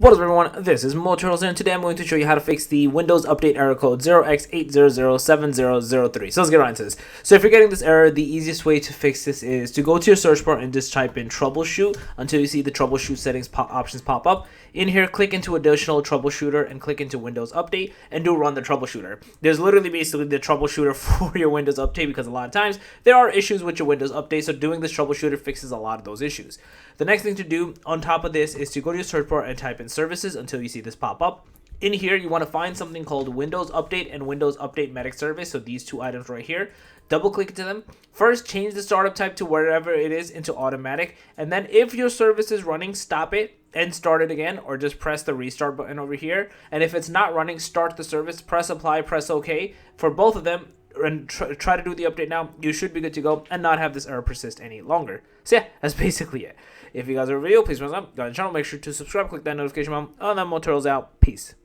What is up, everyone? This is Turtles, and today I'm going to show you how to fix the Windows Update error code 0x80070003. So let's get right into this. So if you're getting this error, the easiest way to fix this is to go to your search bar and just type in troubleshoot until you see the troubleshoot settings options pop up. In here, click into additional troubleshooter and click into Windows Update and do run the troubleshooter. There's literally basically the troubleshooter for your Windows Update because a lot of times there are issues with your Windows Update, so doing this troubleshooter fixes a lot of those issues. The next thing to do on top of this is to go to your search bar and type in services until you see this pop up. In here, you want to find something called Windows Update and Windows Update Medic Service. So these two items right here, double click into them. First, change the startup type to wherever it is into automatic. And then if your service is running, stop it and start it again, or just press the restart button over here. And if it's not running, start the service, press apply, press OK for both of them, and try to do the update now. You should be good to go and not have this error persist any longer. So yeah, that's basically it. If you guys are a video, please thumbs up, go to the channel, make sure to subscribe, click that notification bell, and then more turtles out. Peace.